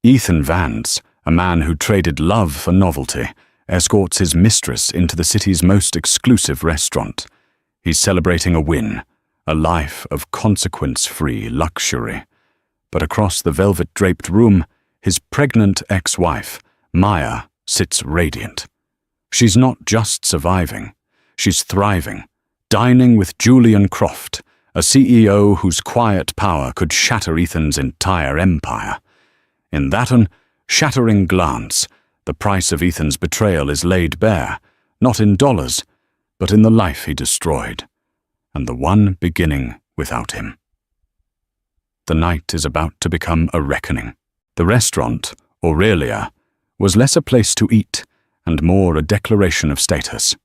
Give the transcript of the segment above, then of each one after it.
Ethan Vance, a man who traded love for novelty, escorts his mistress into the city's most exclusive restaurant. He's celebrating a win, a life of consequence-free luxury. But across the velvet-draped room, his pregnant ex-wife, Maya, sits radiant. She's not just surviving, she's thriving, dining with Julian Croft, a CEO whose quiet power could shatter Ethan's entire empire. In that shattering glance, the price of Ethan's betrayal is laid bare, not in dollars, but in the life he destroyed, and the one beginning without him. The night is about to become a reckoning. The restaurant, Aurelia, was less a place to eat and more a declaration of status.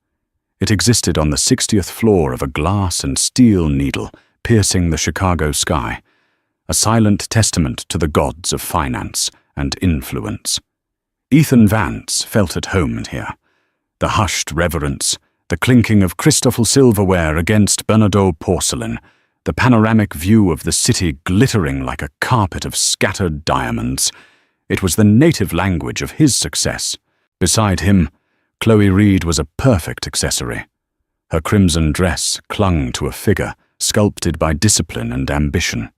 It existed on the 60th floor of a glass and steel needle piercing the Chicago sky, a silent testament to the gods of finance and influence. Ethan Vance felt at home here. The hushed reverence, the clinking of Christoffel silverware against Bernardaud porcelain, the panoramic view of the city glittering like a carpet of scattered diamonds. It was the native language of his success. Beside him, Khloe Reed was a perfect accessory. Her crimson dress clung to a figure sculpted by discipline and ambition.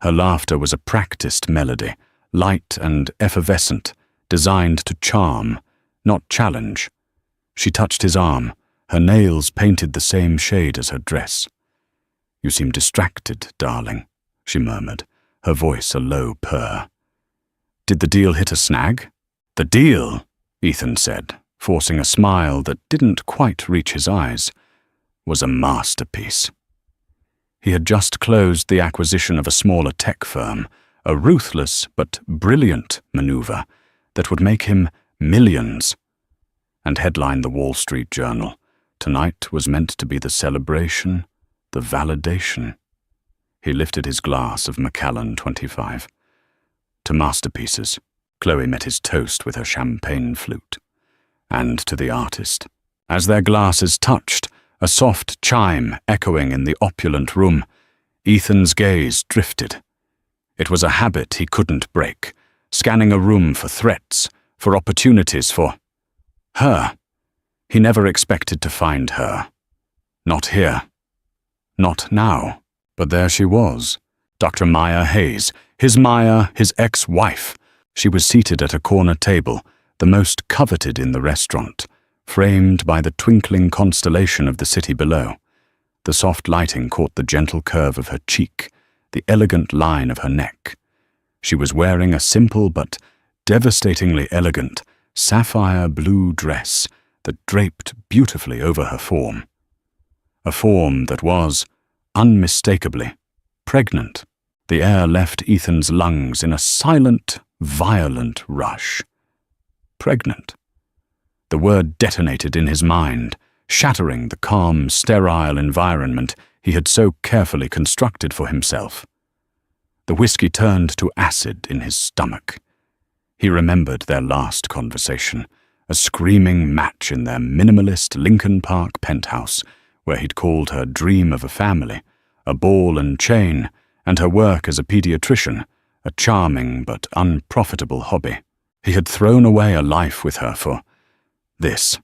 Her laughter was a practiced melody, light and effervescent, designed to charm, not challenge. She touched his arm, her nails painted the same shade as her dress. "You seem distracted, darling," she murmured, her voice a low purr. "Did the deal hit a snag?" "The deal," Ethan said, forcing a smile that didn't quite reach his eyes, "was a masterpiece." He had just closed the acquisition of a smaller tech firm, a ruthless but brilliant maneuver that would make him millions, and headline the Wall Street Journal. Tonight was meant to be the celebration, the validation. He lifted his glass of Macallan 25. To masterpieces, Khloe met his toast with her champagne flute. And to the artist. As their glasses touched, a soft chime echoing in the opulent room, Ethan's gaze drifted. It was a habit he couldn't break, scanning a room for threats, for opportunities, for her. He never expected to find her. Not here. Not now. But there she was, Dr. Maya Hayes, his Maya, his ex-wife. She was seated at a corner table, the most coveted in the restaurant, framed by the twinkling constellation of the city below. The soft lighting caught the gentle curve of her cheek, the elegant line of her neck. She was wearing a simple but devastatingly elegant sapphire blue dress that draped beautifully over her form. A form that was, unmistakably, pregnant. The air left Ethan's lungs in a silent, violent rush. Pregnant. The word detonated in his mind, shattering the calm, sterile environment he had so carefully constructed for himself. The whiskey turned to acid in his stomach. He remembered their last conversation, a screaming match in their minimalist Lincoln Park penthouse, where he'd called her dream of a family, a ball and chain, and her work as a pediatrician, a charming but unprofitable hobby. He had thrown away a life with her for this,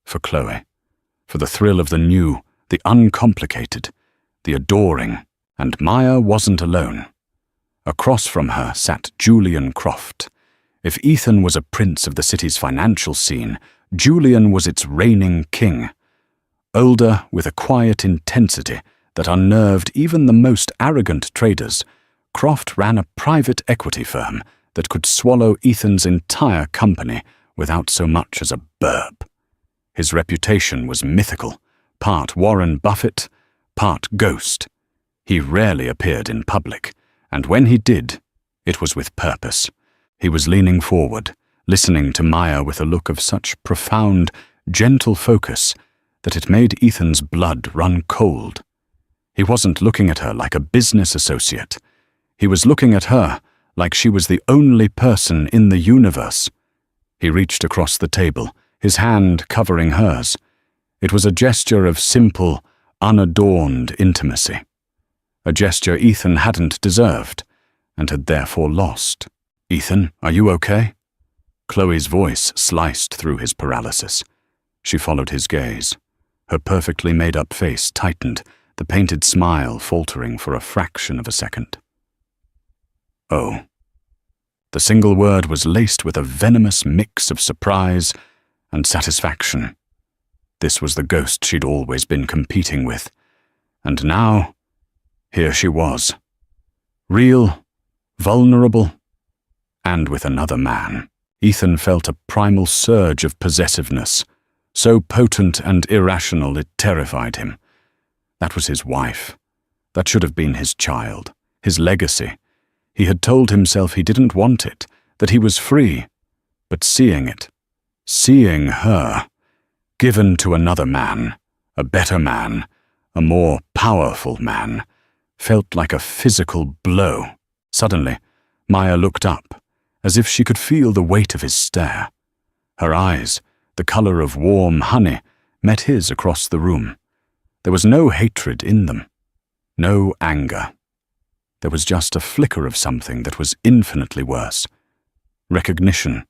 for Khloe, for the thrill of the new, the uncomplicated, the adoring, and Maya wasn't alone. Across from her sat Julian Croft. If Ethan was a prince of the city's financial scene, Julian was its reigning king. Older, with a quiet intensity that unnerved even the most arrogant traders, Croft ran a private equity firm that could swallow Ethan's entire company without so much as a burp. His reputation was mythical, part Warren Buffett, part ghost. He rarely appeared in public, and when he did, it was with purpose. He was leaning forward, listening to Maya with a look of such profound, gentle focus that it made Ethan's blood run cold. He wasn't looking at her like a business associate. He was looking at her like she was the only person in the universe. He reached across the table, his hand covering hers. It was a gesture of simple, unadorned intimacy. A gesture Ethan hadn't deserved, and had therefore lost. "Ethan, are you okay?" Khloe's voice sliced through his paralysis. She followed his gaze. Her perfectly made-up face tightened, the painted smile faltering for a fraction of a second. "Oh." The single word was laced with a venomous mix of surprise and satisfaction. This was the ghost she'd always been competing with. And now, here she was. Real, vulnerable, and with another man. Ethan felt a primal surge of possessiveness, so potent and irrational it terrified him. That was his wife. That should have been his child, his legacy. He had told himself he didn't want it, that he was free. But seeing it, seeing her, given to another man, a better man, a more powerful man, felt like a physical blow. Suddenly, Maya looked up, as if she could feel the weight of his stare. Her eyes, the color of warm honey, met his across the room. There was no hatred in them, no anger. There was just a flicker of something that was infinitely worse. Recognition,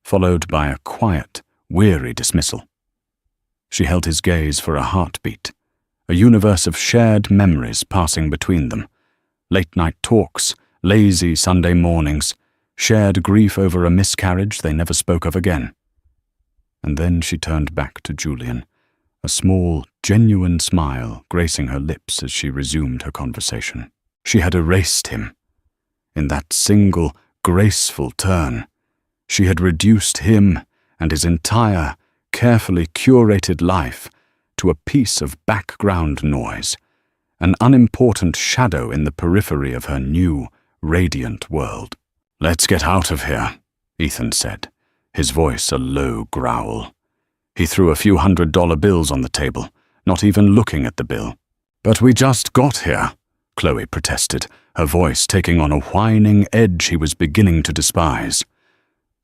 followed by a quiet, weary dismissal. She held his gaze for a heartbeat, a universe of shared memories passing between them. Late-night talks, lazy Sunday mornings, shared grief over a miscarriage they never spoke of again. And then she turned back to Julian, a small, genuine smile gracing her lips as she resumed her conversation. She had erased him. In that single, graceful turn, she had reduced him and his entire, carefully curated life to a piece of background noise, an unimportant shadow in the periphery of her new, radiant world. "Let's get out of here," Ethan said, his voice a low growl. He threw a few $100 bills on the table, not even looking at the bill. "But we just got here," Khloe protested, her voice taking on a whining edge he was beginning to despise.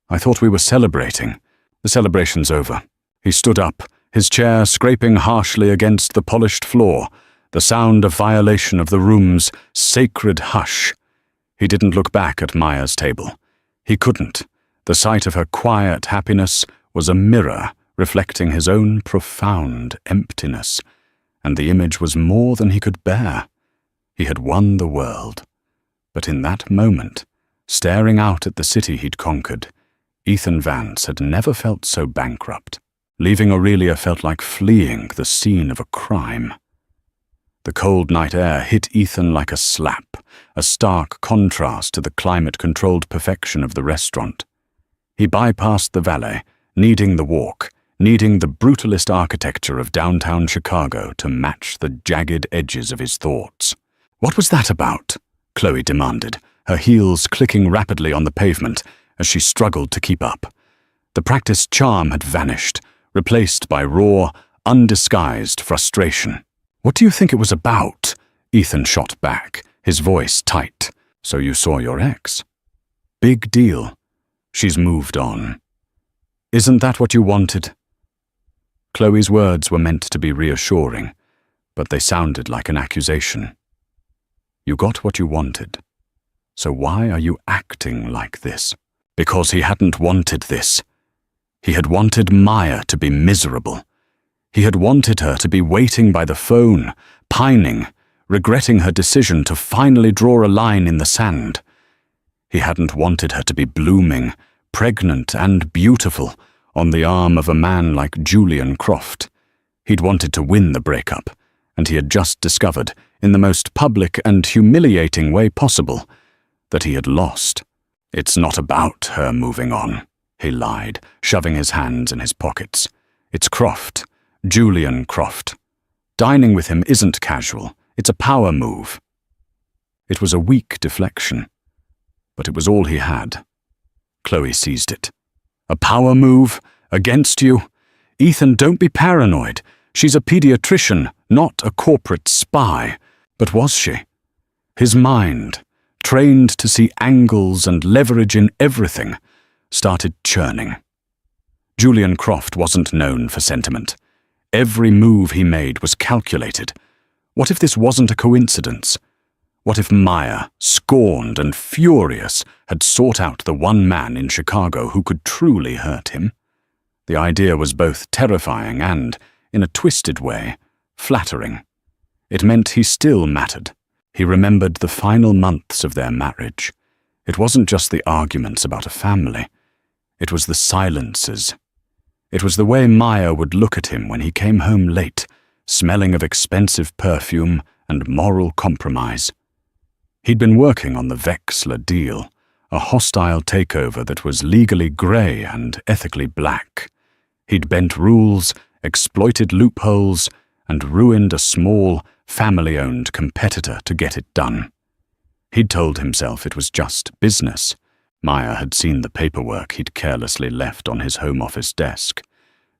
"I thought we were celebrating. The celebration's over." He stood up, his chair scraping harshly against the polished floor, the sound of violation of the room's sacred hush. He didn't look back at Maya's table. He couldn't. The sight of her quiet happiness was a mirror reflecting his own profound emptiness, and the image was more than he could bear. He had won the world. But in that moment, staring out at the city he'd conquered, Ethan Vance had never felt so bankrupt. Leaving Aurelia felt like fleeing the scene of a crime. The cold night air hit Ethan like a slap, a stark contrast to the climate-controlled perfection of the restaurant. He bypassed the valet, needing the walk, needing the brutalist architecture of downtown Chicago to match the jagged edges of his thoughts. "What was that about?" Khloe demanded, her heels clicking rapidly on the pavement as she struggled to keep up. The practiced charm had vanished, replaced by raw, undisguised frustration. "What do you think it was about?" Ethan shot back, his voice tight. "So you saw your ex? Big deal. She's moved on. Isn't that what you wanted?" Khloe's words were meant to be reassuring, but they sounded like an accusation. "You got what you wanted. So why are you acting like this?" Because he hadn't wanted this. He had wanted Maya to be miserable. He had wanted her to be waiting by the phone, pining, regretting her decision to finally draw a line in the sand. He hadn't wanted her to be blooming, pregnant and beautiful, on the arm of a man like Julian Croft. He'd wanted to win the breakup, and he had just discovered, in the most public and humiliating way possible, that he had lost. "It's not about her moving on," he lied, shoving his hands in his pockets. "It's Croft, Julian Croft. Dining with him isn't casual, it's a power move." It was a weak deflection, but it was all he had. Khloe seized it. "A power move? Against you? Ethan, don't be paranoid. She's a pediatrician, not a corporate spy." But was she? His mind, trained to see angles and leverage in everything, started churning. Julian Croft wasn't known for sentiment. Every move he made was calculated. What if this wasn't a coincidence? What if Maya, scorned and furious, had sought out the one man in Chicago who could truly hurt him. The idea was both terrifying and, in a twisted way, flattering. It meant he still mattered. He remembered the final months of their marriage. It wasn't just the arguments about a family. It was the silences. It was the way Maya would look at him when he came home late, smelling of expensive perfume and moral compromise. He'd been working on the Vexler deal, a hostile takeover that was legally grey and ethically black. He'd bent rules, exploited loopholes, and ruined a small, family-owned competitor to get it done. He'd told himself it was just business. Maya had seen the paperwork he'd carelessly left on his home office desk.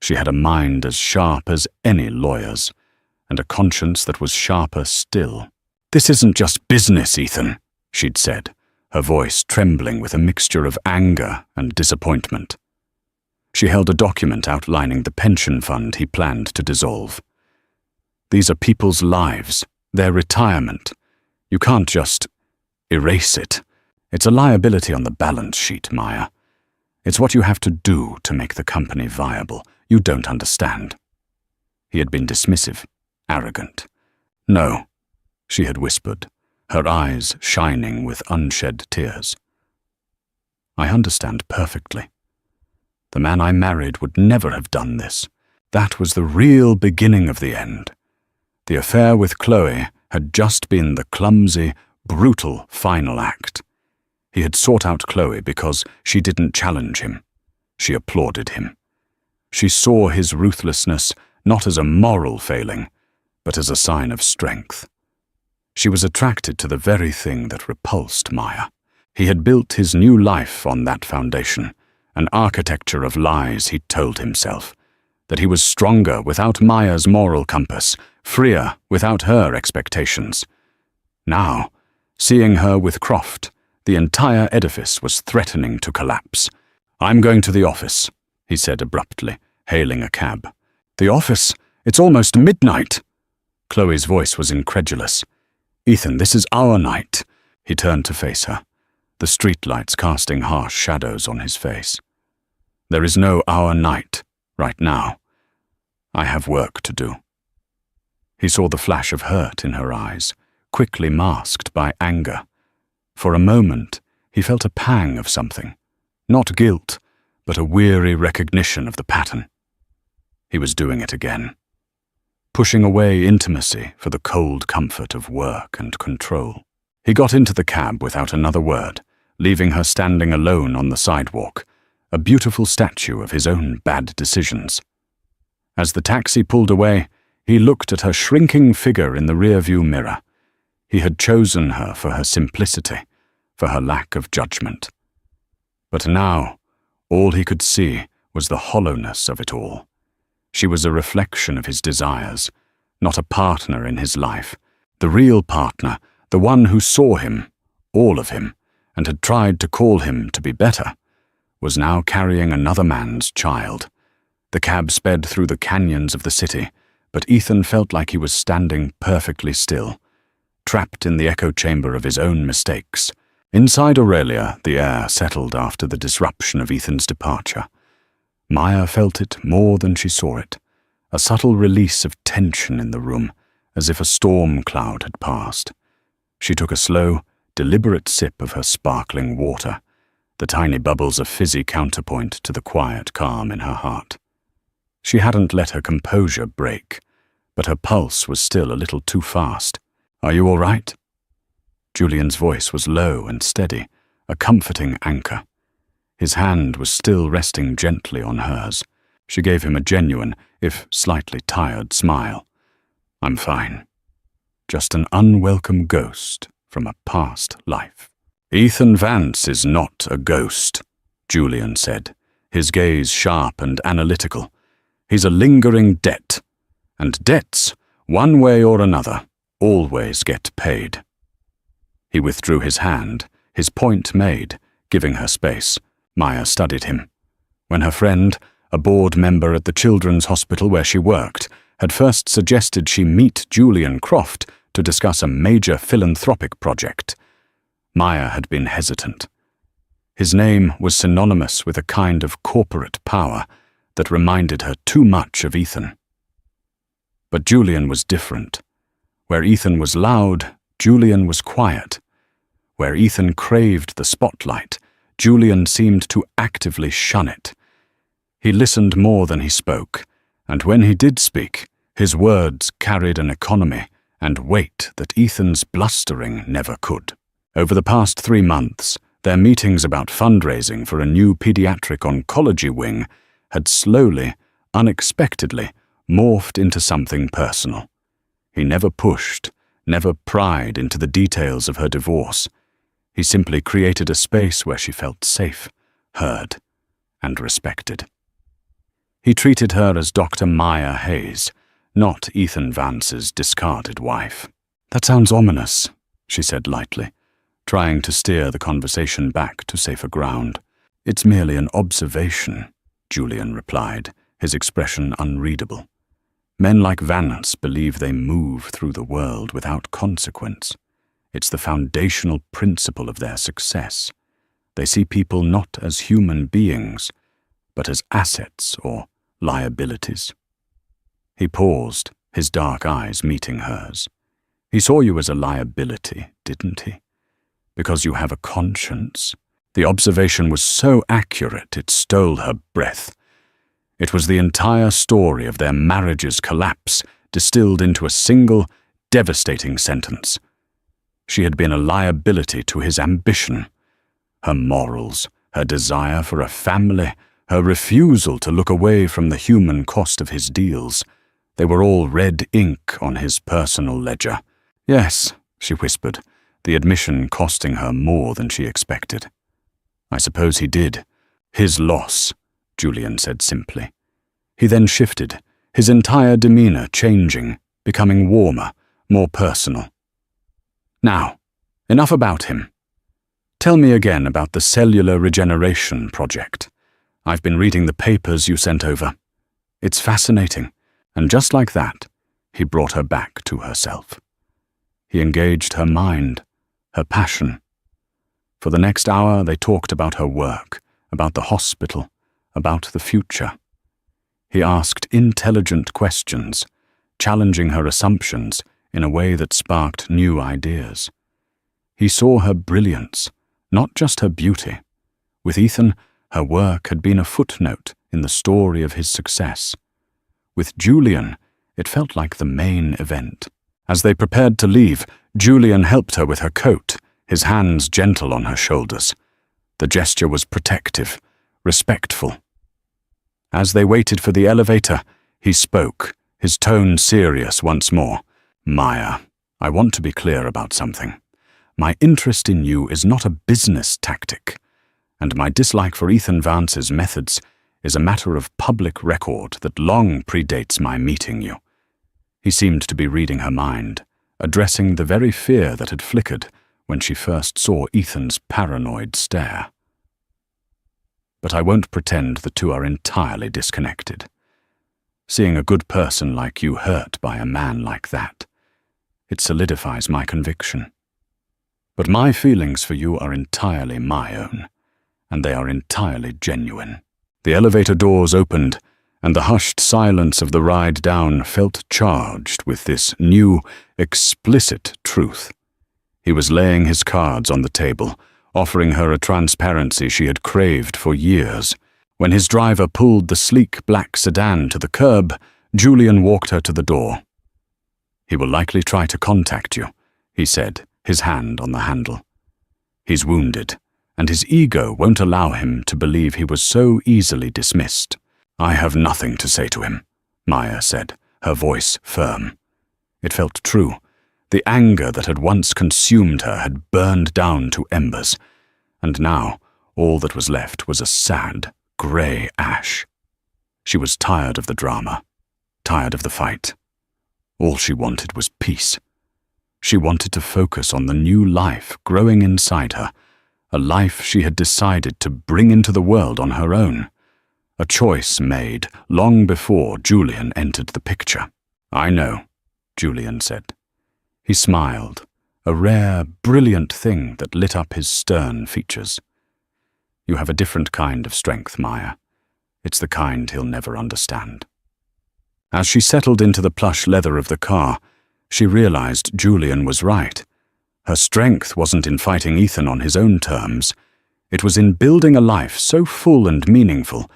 She had a mind as sharp as any lawyer's, and a conscience that was sharper still. "This isn't just business, Ethan," she'd said, her voice trembling with a mixture of anger and disappointment. She held a document outlining the pension fund he planned to dissolve. "These are people's lives, their retirement. You can't just erase it. It's a liability on the balance sheet, Maya. It's what you have to do to make the company viable. You don't understand." He had been dismissive, arrogant. "No," she had whispered, her eyes shining with unshed tears. "I understand perfectly. The man I married would never have done this. That was the real beginning of the end. The affair with Khloe had just been the clumsy, brutal final act. He had sought out Khloe because she didn't challenge him. She applauded him. She saw his ruthlessness not as a moral failing, but as a sign of strength. She was attracted to the very thing that repulsed Maya. He had built his new life on that foundation, an architecture of lies he'd told himself, that he was stronger without Maya's moral compass, freer without her expectations. Now, seeing her with Croft, the entire edifice was threatening to collapse. "I'm going to the office," he said abruptly, hailing a cab. "The office? It's almost midnight." Khloe's voice was incredulous. "Ethan, this is our night." He turned to face her, the streetlights casting harsh shadows on his face. "There is no our night, right now. I have work to do." He saw the flash of hurt in her eyes, quickly masked by anger. For a moment, he felt a pang of something. Not guilt, but a weary recognition of the pattern. He was doing it again. Pushing away intimacy for the cold comfort of work and control. He got into the cab without another word, leaving her standing alone on the sidewalk, a beautiful statue of his own bad decisions. As the taxi pulled away, he looked at her shrinking figure in the rearview mirror. He had chosen her for her simplicity, for her lack of judgment. But now, all he could see was the hollowness of it all. She was a reflection of his desires, not a partner in his life. The real partner, the one who saw him, all of him, and had tried to call him to be better, was now carrying another man's child. The cab sped through the canyons of the city, but Ethan felt like he was standing perfectly still, trapped in the echo chamber of his own mistakes. Inside Aurelia, the air settled after the disruption of Ethan's departure. Maya felt it more than she saw it, a subtle release of tension in the room, as if a storm cloud had passed. She took a slow, deliberate sip of her sparkling water, the tiny bubbles a fizzy counterpoint to the quiet calm in her heart. She hadn't let her composure break, but her pulse was still a little too fast. "Are you all right?" Julian's voice was low and steady, a comforting anchor. His hand was still resting gently on hers. She gave him a genuine, if slightly tired, smile. "I'm fine. Just an unwelcome ghost from a past life." "Ethan Vance is not a ghost," Julian said, his gaze sharp and analytical. "He's a lingering debt. And debts, one way or another, always get paid." He withdrew his hand, his point made, giving her space. Maya studied him. When her friend, a board member at the children's hospital where she worked, had first suggested she meet Julian Croft to discuss a major philanthropic project, Maya had been hesitant. His name was synonymous with a kind of corporate power that reminded her too much of Ethan. But Julian was different. Where Ethan was loud, Julian was quiet. Where Ethan craved the spotlight, Julian seemed to actively shun it. He listened more than he spoke, and when he did speak, his words carried an economy and weight that Ethan's blustering never could. Over the past 3 months, their meetings about fundraising for a new pediatric oncology wing had slowly, unexpectedly, morphed into something personal. He never pushed, never pried into the details of her divorce. He simply created a space where she felt safe, heard, and respected. He treated her as Dr. Maya Hayes, not Ethan Vance's discarded wife. "That sounds ominous," she said lightly, trying to steer the conversation back to safer ground. "It's merely an observation," Julian replied, his expression unreadable. "Men like Vance believe they move through the world without consequence. It's the foundational principle of their success. They see people not as human beings, but as assets or liabilities." He paused, his dark eyes meeting hers. "He saw you as a liability, didn't he? Because you have a conscience." The observation was so accurate it stole her breath. It was the entire story of their marriage's collapse distilled into a single, devastating sentence. She had been a liability to his ambition. Her morals, her desire for a family, her refusal to look away from the human cost of his deals, they were all red ink on his personal ledger. "Yes," she whispered, the admission costing her more than she expected. "I suppose he did. His loss," Julian said simply. He then shifted, his entire demeanor changing, becoming warmer, more personal. "Now, enough about him. Tell me again about the cellular regeneration project. I've been reading the papers you sent over. It's fascinating." And just like that, he brought her back to herself. He engaged her mind, her passion. For the next hour, they talked about her work, about the hospital, about the future. He asked intelligent questions, challenging her assumptions in a way that sparked new ideas. He saw her brilliance, not just her beauty. With Ethan, her work had been a footnote in the story of his success. With Julian, it felt like the main event. As they prepared to leave, Julian helped her with her coat, his hands gentle on her shoulders. The gesture was protective, respectful. As they waited for the elevator, he spoke, his tone serious once more. "Maya, I want to be clear about something. My interest in you is not a business tactic, and my dislike for Ethan Vance's methods is a matter of public record that long predates my meeting you." He seemed to be reading her mind, addressing the very fear that had flickered when she first saw Ethan's paranoid stare. "But I won't pretend the two are entirely disconnected. Seeing a good person like you hurt by a man like that, it solidifies my conviction. But my feelings for you are entirely my own, and they are entirely genuine." The elevator doors opened, and the hushed silence of the ride down felt charged with this new, explicit truth. He was laying his cards on the table, offering her a transparency she had craved for years. When his driver pulled the sleek black sedan to the curb, Julian walked her to the door. "He will likely try to contact you," he said, his hand on the handle. "He's wounded, and his ego won't allow him to believe he was so easily dismissed." "I have nothing to say to him," Maya said, her voice firm. It felt true. The anger that had once consumed her had burned down to embers, and now all that was left was a sad, grey ash. She was tired of the drama, tired of the fight. All she wanted was peace. She wanted to focus on the new life growing inside her, a life she had decided to bring into the world on her own, a choice made long before Julian entered the picture. "I know," Julian said. He smiled, a rare, brilliant thing that lit up his stern features. You have a different kind of strength, Maya. It's the kind he'll never understand." As she settled into the plush leather of the car, she realized Julian was right. Her strength wasn't in fighting Ethan on his own terms. It was in building a life so full and meaningful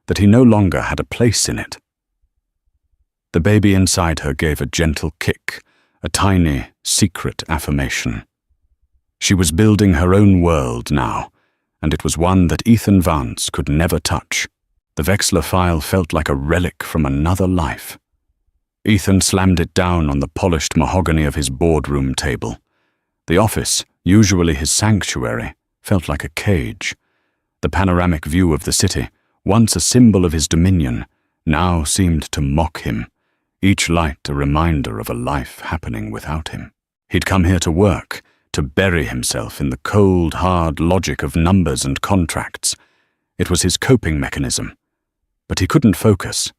that he no longer had a place in it. The baby inside her gave a gentle kick, a tiny, secret affirmation. She was building her own world now, and it was one that Ethan Vance could never touch. The Vexler file felt like a relic from another life. Ethan slammed it down on the polished mahogany of his boardroom table. The office, usually his sanctuary, felt like a cage. The panoramic view of the city, once a symbol of his dominion, now seemed to mock him, each light a reminder of a life happening without him. He'd come here to work, to bury himself in the cold, hard logic of numbers and contracts. It was his coping mechanism. But he couldn't focus.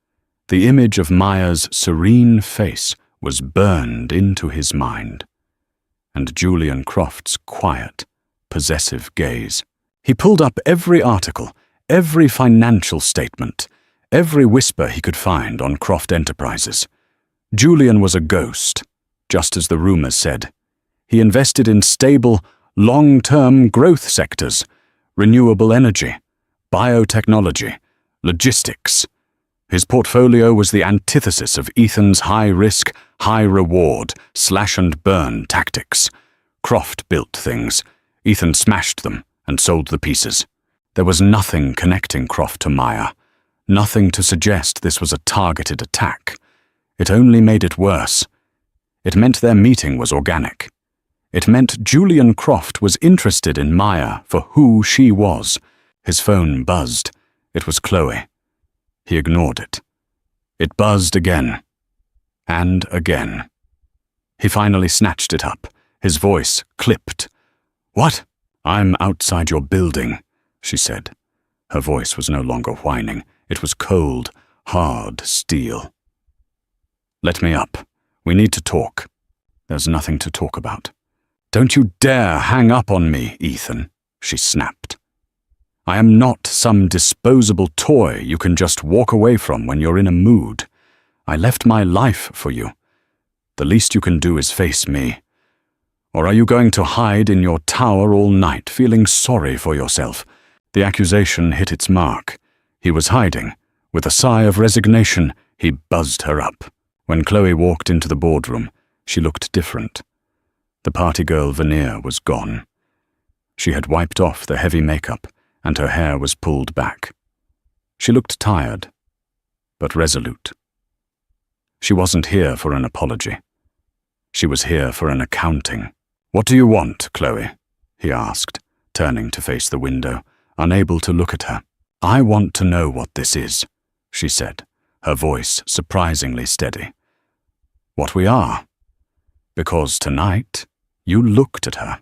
The image of Maya's serene face was burned into his mind. And Julian Croft's quiet, possessive gaze. He pulled up every article, every financial statement, every whisper he could find on Croft Enterprises. Julian was a ghost, just as the rumors said. He invested in stable, long-term growth sectors, renewable energy, biotechnology, logistics. His portfolio was the antithesis of Ethan's high-risk, high-reward, slash-and-burn tactics. Croft built things. Ethan smashed them and sold the pieces. There was nothing connecting Croft to Maya, nothing to suggest this was a targeted attack. It only made it worse. It meant their meeting was organic. It meant Julian Croft was interested in Maya for who she was. His phone buzzed. It was Khloe. He ignored it. It buzzed again. And again. He finally snatched it up. His voice clipped. "What?" "I'm outside your building," she said. Her voice was no longer whining. It was cold, hard steel. "Let me up. We need to talk." "There's nothing to talk about." "Don't you dare hang up on me, Ethan," she snapped. "I am not some disposable toy you can just walk away from when you're in a mood. I left my life for you. The least you can do is face me. Or are you going to hide in your tower all night, feeling sorry for yourself?" The accusation hit its mark. He was hiding. With a sigh of resignation, he buzzed her up. When Khloe walked into the boardroom, she looked different. The party girl veneer was gone. She had wiped off the heavy makeup, and her hair was pulled back. She looked tired, but resolute. She wasn't here for an apology. She was here for an accounting. "What do you want, Khloe?" he asked, turning to face the window, unable to look at her. "I want to know what this is," she said, her voice surprisingly steady. "What we are. Because tonight, you looked at her,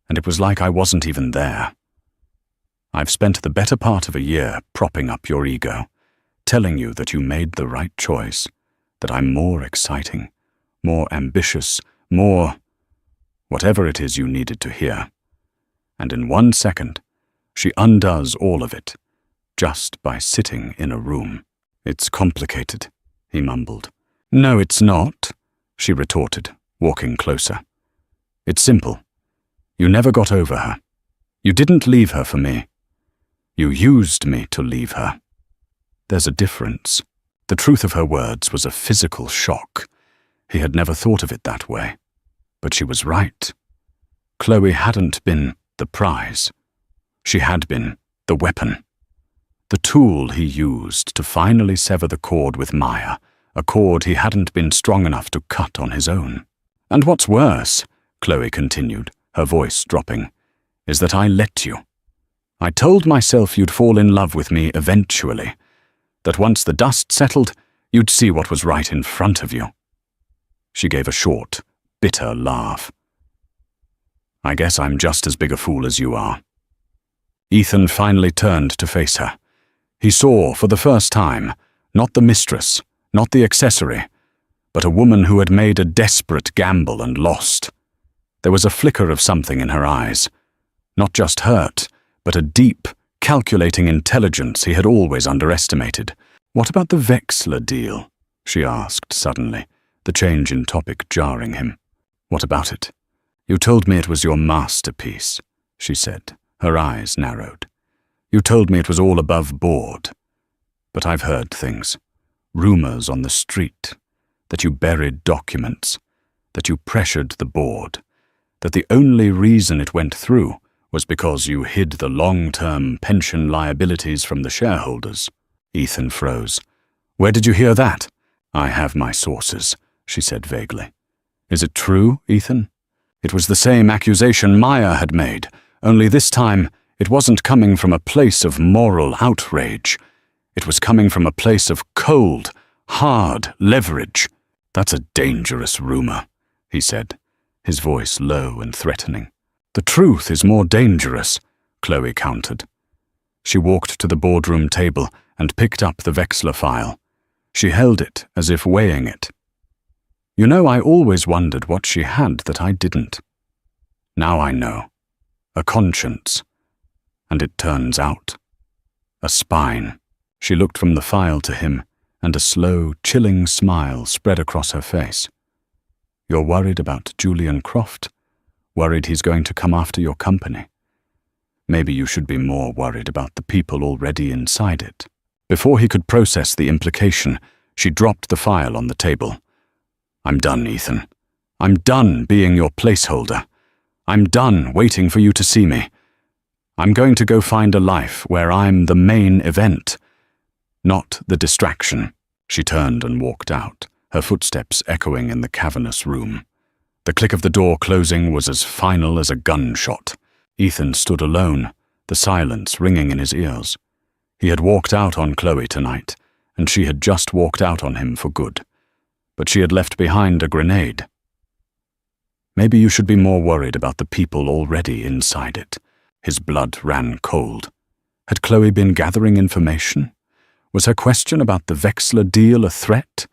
and it was like I wasn't even there. I've spent the better part of a year propping up your ego, telling you that you made the right choice, that I'm more exciting, more ambitious, more whatever it is you needed to hear. And in 1 second, she undoes all of it, just by sitting in a room. "It's complicated," he mumbled. "No, it's not," she retorted, walking closer. "It's simple. You never got over her. You didn't leave her for me. You used me to leave her. There's a difference." The truth of her words was a physical shock. He had never thought of it that way. But she was right. Khloe hadn't been the prize. She had been the weapon. The tool he used to finally sever the cord with Maya, a cord he hadn't been strong enough to cut on his own. "And what's worse," Khloe continued, her voice dropping, "is that I let you. I told myself you'd fall in love with me eventually, that once the dust settled, you'd see what was right in front of you." She gave a short, bitter laugh. "I guess I'm just as big a fool as you are." Ethan finally turned to face her. He saw, for the first time, not the mistress, not the accessory, but a woman who had made a desperate gamble and lost. There was a flicker of something in her eyes. Not just hurt, but a deep, calculating intelligence he had always underestimated. "What about the Wechsler deal?" she asked suddenly, the change in topic jarring him. "What about it?" "You told me it was your masterpiece," she said, her eyes narrowed. "You told me it was all above board. But I've heard things. Rumors on the street. That you buried documents. That you pressured the board. That the only reason it went through was because you hid the long-term pension liabilities from the shareholders." Ethan froze. "Where did you hear that?" "I have my sources," she said vaguely. "Is it true, Ethan?" It was the same accusation Maya had made, only this time it wasn't coming from a place of moral outrage. It was coming from a place of cold, hard leverage. "That's a dangerous rumor," he said, his voice low and threatening. "The truth is more dangerous," Khloe countered. She walked to the boardroom table and picked up the Wechsler file. She held it as if weighing it. "You know, I always wondered what she had that I didn't. Now I know. A conscience. And it turns out. A spine." She looked from the file to him, and a slow, chilling smile spread across her face. "You're worried about Julian Croft? Worried he's going to come after your company? Maybe you should be more worried about the people already inside it." Before he could process the implication, she dropped the file on the table. "I'm done, Ethan. I'm done being your placeholder. I'm done waiting for you to see me. I'm going to go find a life where I'm the main event, not the distraction." She turned and walked out, her footsteps echoing in the cavernous room. The click of the door closing was as final as a gunshot. Ethan stood alone, the silence ringing in his ears. He had walked out on Khloe tonight, and she had just walked out on him for good. But she had left behind a grenade. Maybe you should be more worried about the people already inside it. His blood ran cold. Had Khloe been gathering information? Was her question about the Wechsler deal a threat?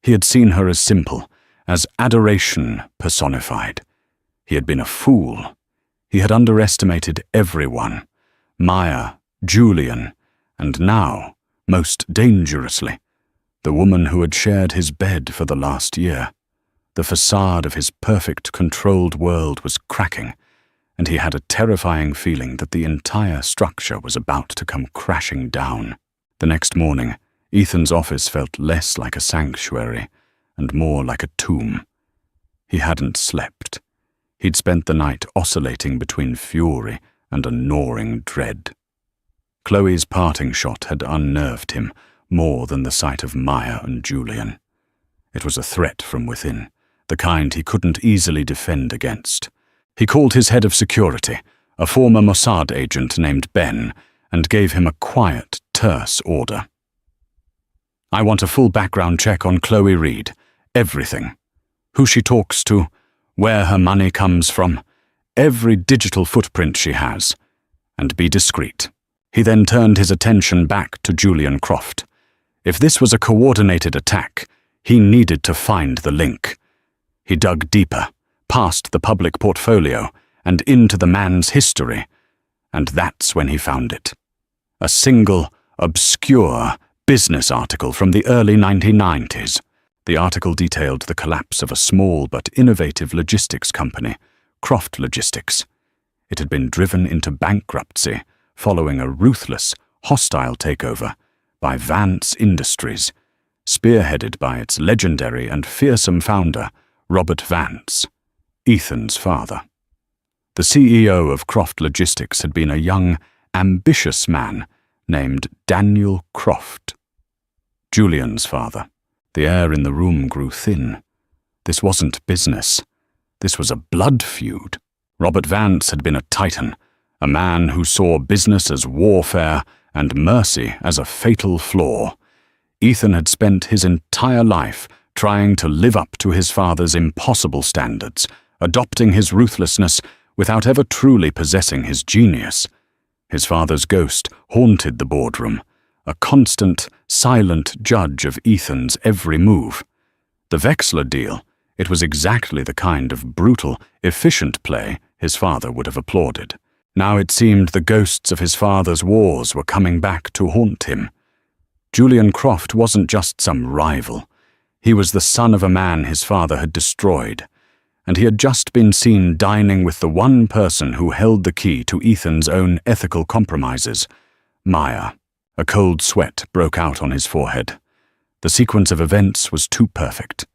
He had seen her as simple, as adoration personified. He had been a fool. He had underestimated everyone. Maya, Julian, and now, most dangerously, the woman who had shared his bed for the last year. The facade of his perfect, controlled world was cracking, and he had a terrifying feeling that the entire structure was about to come crashing down. The next morning, Ethan's office felt less like a sanctuary and more like a tomb. He hadn't slept. He'd spent the night oscillating between fury and a gnawing dread. Khloe's parting shot had unnerved him more than the sight of Maya and Julian. It was a threat from within, the kind he couldn't easily defend against. He called his head of security, a former Mossad agent named Ben, and gave him a quiet, terse order. "I want a full background check on Khloe Reed. Everything. Who she talks to, where her money comes from, every digital footprint she has. And be discreet." He then turned his attention back to Julian Croft. If this was a coordinated attack, he needed to find the link. He dug deeper, past the public portfolio, and into the man's history, and that's when he found it. A single, obscure business article from the early 1990s. The article detailed the collapse of a small but innovative logistics company, Croft Logistics. It had been driven into bankruptcy following a ruthless, hostile takeover by Vance Industries, spearheaded by its legendary and fearsome founder, Robert Vance, Ethan's father. The CEO of Croft Logistics had been a young, ambitious man named Daniel Croft. Julian's father. The air in the room grew thin. This wasn't business. This was a blood feud. Robert Vance had been a titan, a man who saw business as warfare and mercy as a fatal flaw. Ethan had spent his entire life trying to live up to his father's impossible standards, adopting his ruthlessness without ever truly possessing his genius. His father's ghost haunted the boardroom, a constant, silent judge of Ethan's every move. The Wechsler deal, it was exactly the kind of brutal, efficient play his father would have applauded. Now it seemed the ghosts of his father's wars were coming back to haunt him. Julian Croft wasn't just some rival. He was the son of a man his father had destroyed, and he had just been seen dining with the one person who held the key to Ethan's own ethical compromises, Maya. A cold sweat broke out on his forehead. The sequence of events was too perfect.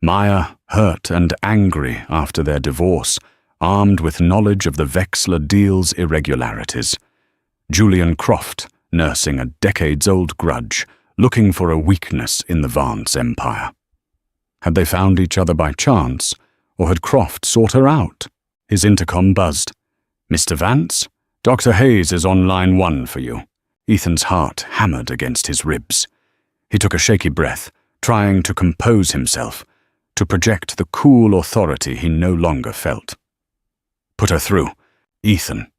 Maya, hurt and angry after their divorce, armed with knowledge of the Vexler deal's irregularities. Julian Croft, nursing a decades-old grudge, looking for a weakness in the Vance empire. Had they found each other by chance, or had Croft sought her out? His intercom buzzed. "Mr. Vance, Dr. Hayes is on line 1 for you." Ethan's heart hammered against his ribs. He took a shaky breath, trying to compose himself, to project the cool authority he no longer felt. "Put her through, Ethan."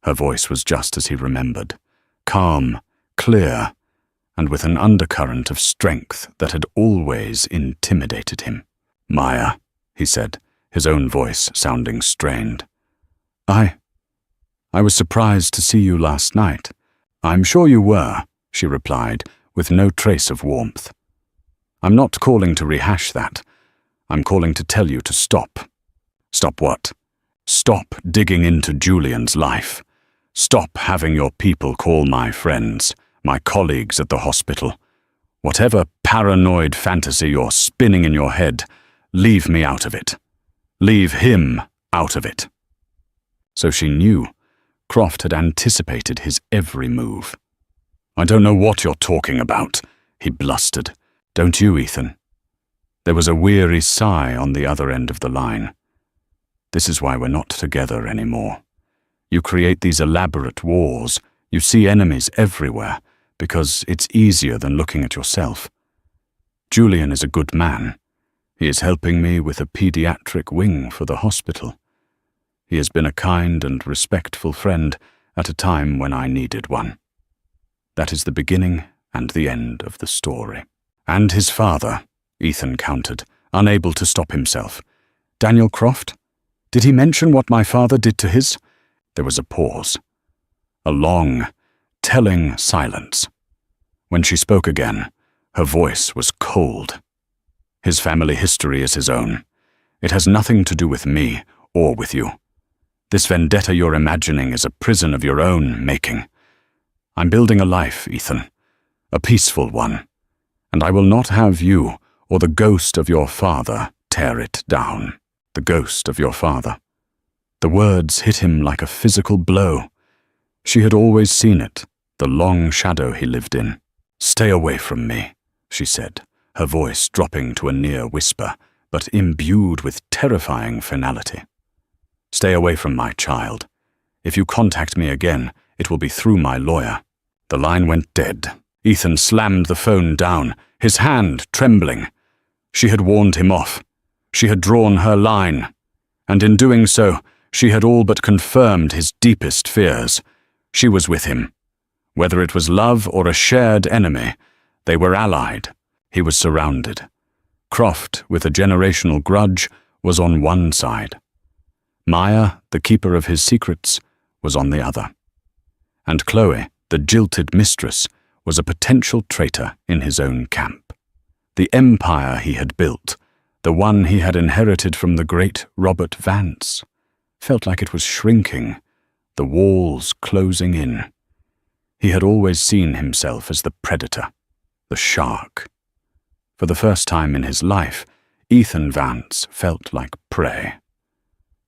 Her voice was just as he remembered, calm, clear, and with an undercurrent of strength that had always intimidated him. "Maya," he said, his own voice sounding strained. I was surprised to see you last night." "I'm sure you were," she replied, with no trace of warmth. "I'm not calling to rehash that. I'm calling to tell you to stop." "Stop what?" "Stop digging into Julian's life. Stop having your people call my friends, my colleagues at the hospital. Whatever paranoid fantasy you're spinning in your head, leave me out of it. Leave him out of it." So she knew. Croft had anticipated his every move. "I don't know what you're talking about," he blustered. "Don't you, Ethan?" There was a weary sigh on the other end of the line. "This is why we're not together anymore. You create these elaborate wars. You see enemies everywhere, because it's easier than looking at yourself. Julian is a good man. He is helping me with a pediatric wing for the hospital. He has been a kind and respectful friend at a time when I needed one. That is the beginning and the end of the story." "And his father," Ethan countered, unable to stop himself. "Daniel Croft? Did he mention what my father did to his—" There was a pause. A long, telling silence. When she spoke again, her voice was cold. "His family history is his own. It has nothing to do with me or with you. This vendetta you're imagining is a prison of your own making. I'm building a life, Ethan, a peaceful one, and I will not have you or the ghost of your father tear it down." The ghost of your father. The words hit him like a physical blow. She had always seen it, the long shadow he lived in. "Stay away from me," she said, her voice dropping to a near whisper, but imbued with terrifying finality. "Stay away from my child. If you contact me again, it will be through my lawyer." The line went dead. Ethan slammed the phone down, his hand trembling. She had warned him off. She had drawn her line. And in doing so, she had all but confirmed his deepest fears. She was with him. Whether it was love or a shared enemy, they were allied. He was surrounded. Croft, with a generational grudge, was on one side. Maya, the keeper of his secrets, was on the other. And Khloe, the jilted mistress, was a potential traitor in his own camp. The empire he had built, the one he had inherited from the great Robert Vance, felt like it was shrinking, the walls closing in. He had always seen himself as the predator, the shark. For the first time in his life, Ethan Vance felt like prey.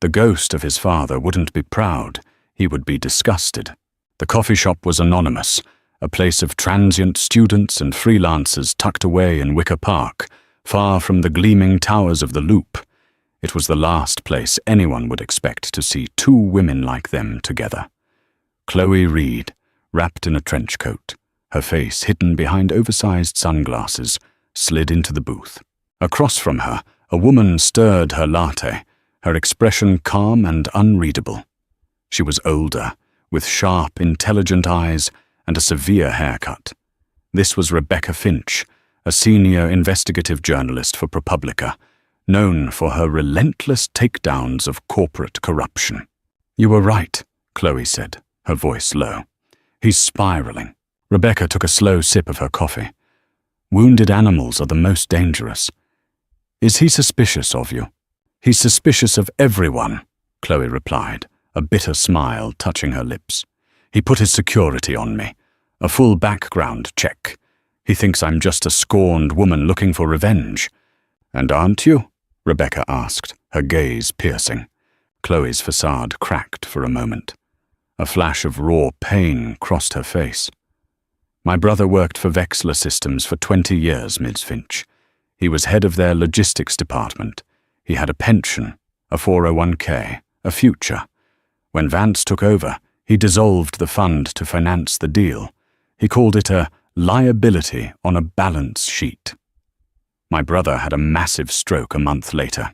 The ghost of his father wouldn't be proud, he would be disgusted. The coffee shop was anonymous, a place of transient students and freelancers tucked away in Wicker Park, far from the gleaming towers of the Loop. It was the last place anyone would expect to see two women like them together. Khloe Reed, wrapped in a trench coat, her face hidden behind oversized sunglasses, slid into the booth. Across from her, a woman stirred her latte, her expression calm and unreadable. She was older, with sharp, intelligent eyes and a severe haircut. This was Rebecca Finch, a senior investigative journalist for ProPublica, known for her relentless takedowns of corporate corruption. "You were right," Khloe said, her voice low. He's spiraling. Rebecca took a slow sip of her coffee. Wounded animals are the most dangerous. Is he suspicious of you? He's suspicious of everyone, Khloe replied, a bitter smile touching her lips. He put his security on me. A full background check. He thinks I'm just a scorned woman looking for revenge. And aren't you? Rebecca asked, her gaze piercing. Khloe's facade cracked for a moment. A flash of raw pain crossed her face. My brother worked for Vexler Systems for 20 years, Ms. Finch. He was head of their logistics department. He had a pension, a 401k, a future. When Vance took over, he dissolved the fund to finance the deal. He called it a liability on a balance sheet. My brother had a massive stroke a month later.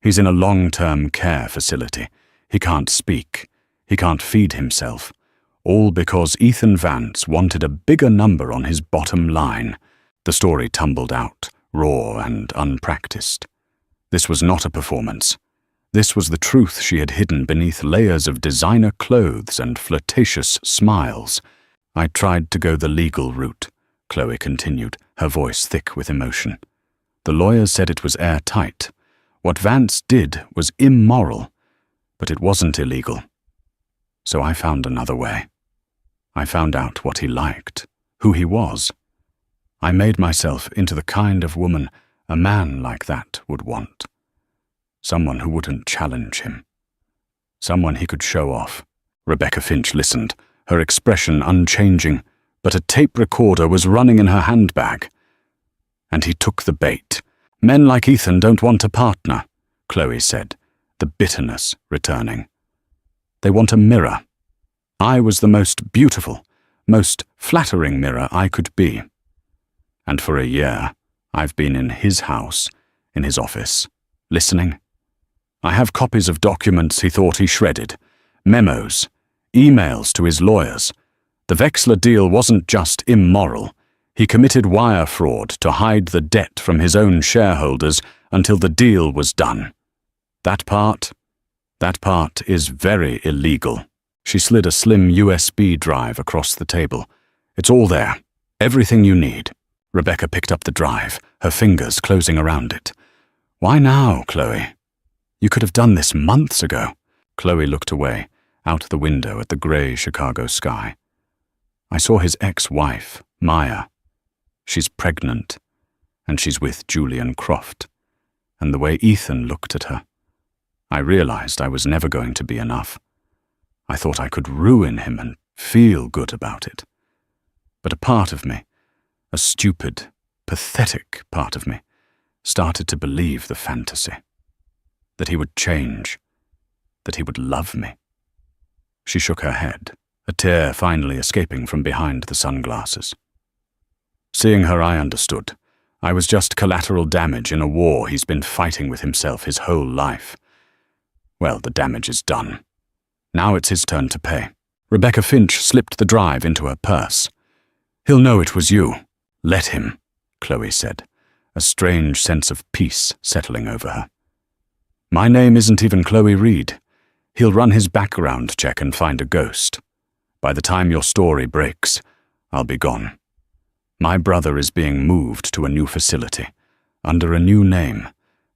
He's in a long-term care facility. He can't speak. He can't feed himself. All because Ethan Vance wanted a bigger number on his bottom line. The story tumbled out, raw and unpracticed. This was not a performance. This was the truth she had hidden beneath layers of designer clothes and flirtatious smiles. I tried to go the legal route, Khloe continued, her voice thick with emotion. The lawyers said it was airtight. What Vance did was immoral, but it wasn't illegal. So I found another way. I found out what he liked, who he was. I made myself into the kind of woman a man like that would want. Someone who wouldn't challenge him. Someone he could show off. Rebecca Finch listened, her expression unchanging, but a tape recorder was running in her handbag. And he took the bait. Men like Ethan don't want a partner, Khloe said, the bitterness returning. They want a mirror. I was the most beautiful, most flattering mirror I could be. And for a year, I've been in his house, in his office, listening. I have copies of documents he thought he shredded, memos, emails to his lawyers. The Vexler deal wasn't just immoral. He committed wire fraud to hide the debt from his own shareholders until the deal was done. That part is very illegal. She slid a slim USB drive across the table. It's all there. Everything you need. Rebecca picked up the drive, her fingers closing around it. Why now, Khloe? You could have done this months ago. Khloe looked away, out the window at the grey Chicago sky. I saw his ex-wife, Maya. She's pregnant, and she's with Julian Croft. And the way Ethan looked at her, I realized I was never going to be enough. I thought I could ruin him and feel good about it. But a part of me, a stupid, pathetic part of me, started to believe the fantasy. That he would change, that he would love me. She shook her head, a tear finally escaping from behind the sunglasses. Seeing her, I understood. I was just collateral damage in a war he's been fighting with himself his whole life. Well, the damage is done. Now it's his turn to pay. Rebecca Finch slipped the drive into her purse. He'll know it was you. Let him, Khloe said, a strange sense of peace settling over her. My name isn't even Khloe Reed. He'll run his background check and find a ghost. By the time your story breaks, I'll be gone. My brother is being moved to a new facility, under a new name,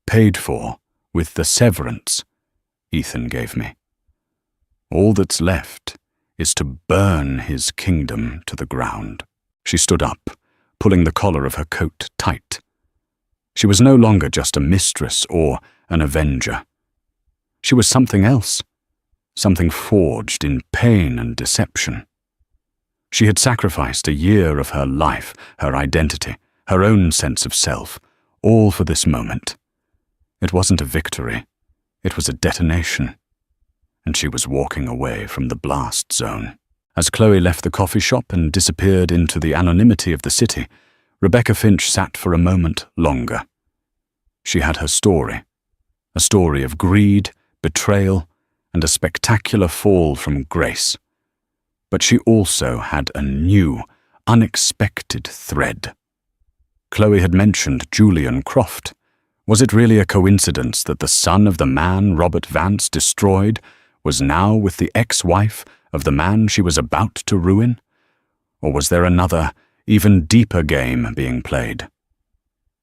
paid for, with the severance Ethan gave me. All that's left is to burn his kingdom to the ground. She stood up, pulling the collar of her coat tight. She was no longer just a mistress or an avenger. She was something else, something forged in pain and deception. She had sacrificed a year of her life, her identity, her own sense of self, all for this moment. It wasn't a victory, it was a detonation. And she was walking away from the blast zone. As Khloe left the coffee shop and disappeared into the anonymity of the city, Rebecca Finch sat for a moment longer. She had her story, a story of greed, betrayal, and a spectacular fall from grace. But she also had a new, unexpected thread. Khloe had mentioned Julian Croft. Was it really a coincidence that the son of the man Robert Vance destroyed was now with the ex-wife of the man she was about to ruin? Or was there another, even deeper game being played?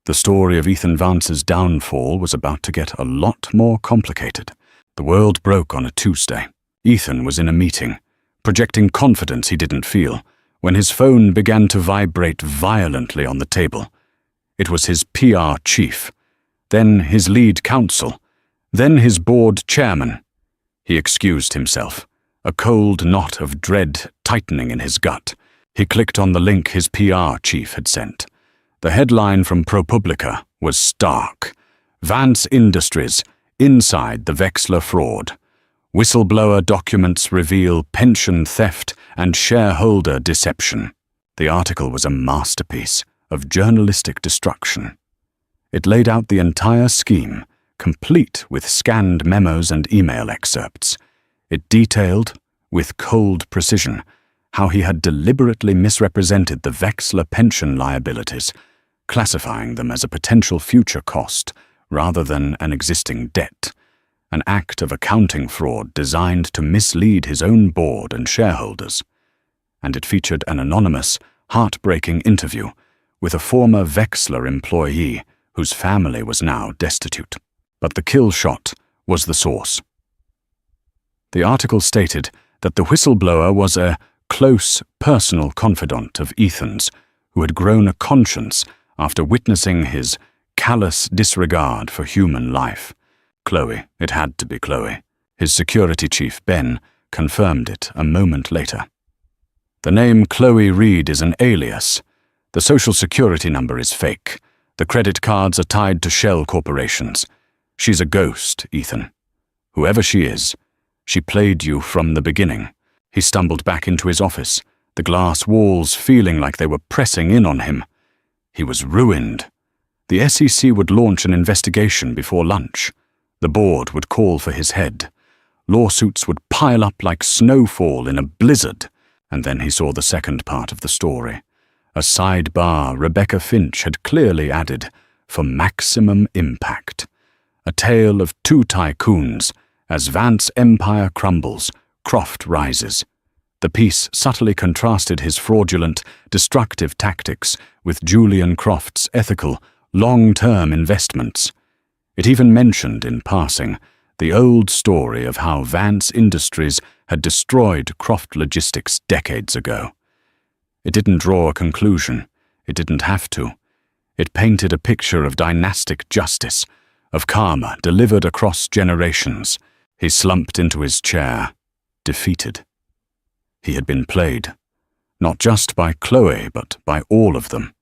The story of Ethan Vance's downfall was about to get a lot more complicated. The world broke on a Tuesday. Ethan was in a meeting, projecting confidence he didn't feel, when his phone began to vibrate violently on the table. It was his PR chief, then his lead counsel, then his board chairman. He excused himself, a cold knot of dread tightening in his gut. He clicked on the link his PR chief had sent. The headline from ProPublica was stark. Vance Industries, inside the Vexler fraud. Whistleblower documents reveal pension theft and shareholder deception. The article was a masterpiece of journalistic destruction. It laid out the entire scheme, complete with scanned memos and email excerpts. It detailed, with cold precision, how he had deliberately misrepresented the Vexler pension liabilities, classifying them as a potential future cost rather than an existing debt, an act of accounting fraud designed to mislead his own board and shareholders. And it featured an anonymous, heartbreaking interview with a former Vexler employee whose family was now destitute. But the kill shot was the source. The article stated that the whistleblower was a close personal confidant of Ethan's who had grown a conscience after witnessing his callous disregard for human life. Khloe, it had to be Khloe. His security chief, Ben, confirmed it a moment later. The name Khloe Reed is an alias. The social security number is fake. The credit cards are tied to shell corporations. She's a ghost, Ethan. Whoever she is, she played you from the beginning. He stumbled back into his office, the glass walls feeling like they were pressing in on him. He was ruined. The SEC would launch an investigation before lunch. The board would call for his head. Lawsuits would pile up like snowfall in a blizzard. And then he saw the second part of the story. A sidebar Rebecca Finch had clearly added for maximum impact. A tale of two tycoons. As Vance empire crumbles, Croft rises. The piece subtly contrasted his fraudulent, destructive tactics with Julian Croft's ethical, long-term investments. It even mentioned, in passing, the old story of how Vance Industries had destroyed Croft Logistics decades ago. It didn't draw a conclusion. It didn't have to. It painted a picture of dynastic justice, of karma delivered across generations. He slumped into his chair, defeated. He had been played, not just by Khloe, but by all of them.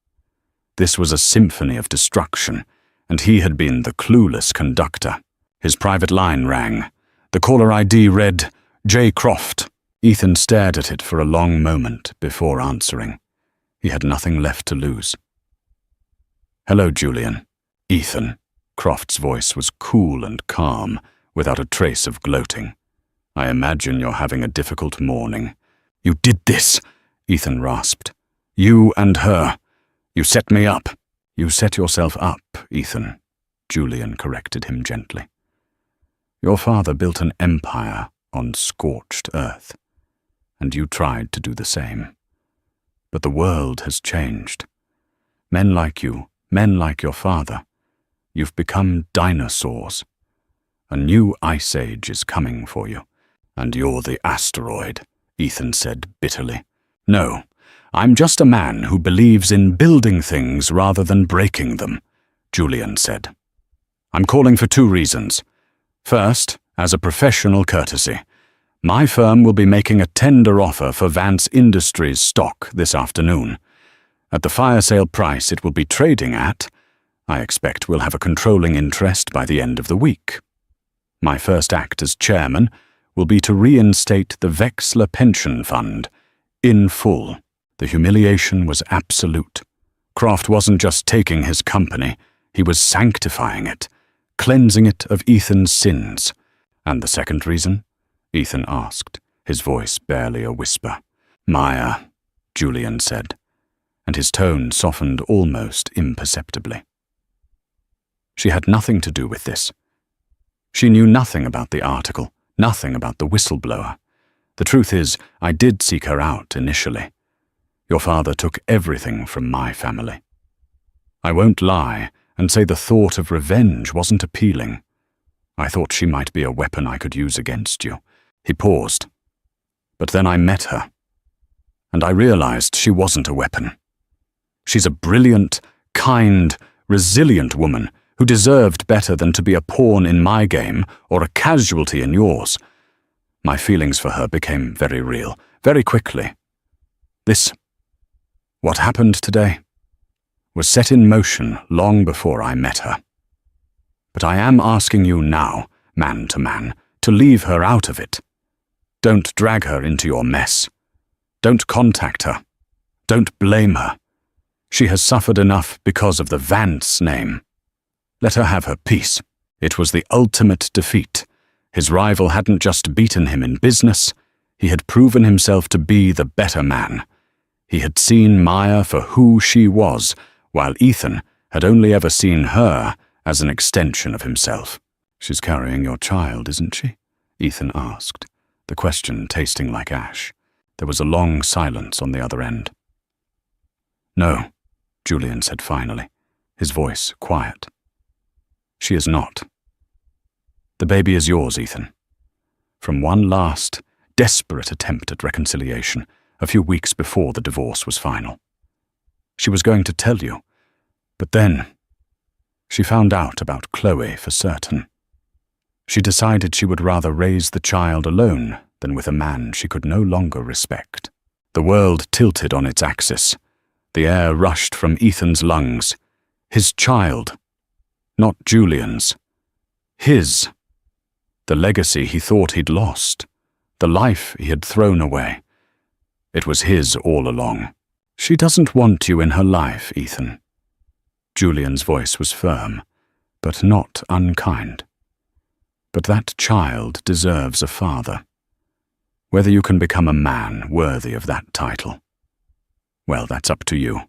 This was a symphony of destruction, and he had been the clueless conductor. His private line rang. The caller ID read, J. Croft. Ethan stared at it for a long moment before answering. He had nothing left to lose. Hello, Julian. Ethan. Croft's voice was cool and calm, without a trace of gloating. I imagine you're having a difficult morning. You did this, Ethan rasped. You and her. You set me up. You set yourself up, Ethan, Julian corrected him gently. Your father built an empire on scorched earth, and you tried to do the same. But the world has changed. Men like you, men like your father, you've become dinosaurs. A new ice age is coming for you, and you're the asteroid, Ethan said bitterly. No, I'm just a man who believes in building things rather than breaking them, Julian said. I'm calling for 2 reasons. First, as a professional courtesy, my firm will be making a tender offer for Vance Industries stock this afternoon. At the fire sale price it will be trading at, I expect we'll have a controlling interest by the end of the week. My first act as chairman will be to reinstate the Vexler Pension Fund in full. The humiliation was absolute. Croft wasn't just taking his company, he was sanctifying it, cleansing it of Ethan's sins. And the second reason? Ethan asked, his voice barely a whisper. Maya, Julian said, and his tone softened almost imperceptibly. She had nothing to do with this. She knew nothing about the article, Nothing about the whistleblower. The truth is, I did seek her out initially. Your father took everything from my family. I won't lie and say the thought of revenge wasn't appealing. I thought she might be a weapon I could use against you. He paused. But then I met her, and I realized she wasn't a weapon. She's a brilliant, kind, resilient woman who deserved better than to be a pawn in my game or a casualty in yours. My feelings for her became very real, very quickly. What happened today, was set in motion long before I met her. But I am asking you now, man to man, to leave her out of it. Don't drag her into your mess. Don't contact her. Don't blame her. She has suffered enough because of the Vance name. Let her have her peace. It was the ultimate defeat. His rival hadn't just beaten him in business, he had proven himself to be the better man. He had seen Maya for who she was, while Ethan had only ever seen her as an extension of himself. "She's carrying your child, isn't she?" Ethan asked, the question tasting like ash. There was a long silence on the other end. "No," Julian said finally, his voice quiet. "She is not. The baby is yours, Ethan." From one last, desperate attempt at reconciliation, a few weeks before the divorce was final. She was going to tell you, but then she found out about Khloe for certain. She decided she would rather raise the child alone than with a man she could no longer respect. The world tilted on its axis. The air rushed from Ethan's lungs. His child, not Julian's. His. The legacy he thought he'd lost. The life he had thrown away. It was his all along. "She doesn't want you in her life, Ethan." Julian's voice was firm, but not unkind. "But that child deserves a father. Whether you can become a man worthy of that title, well, that's up to you.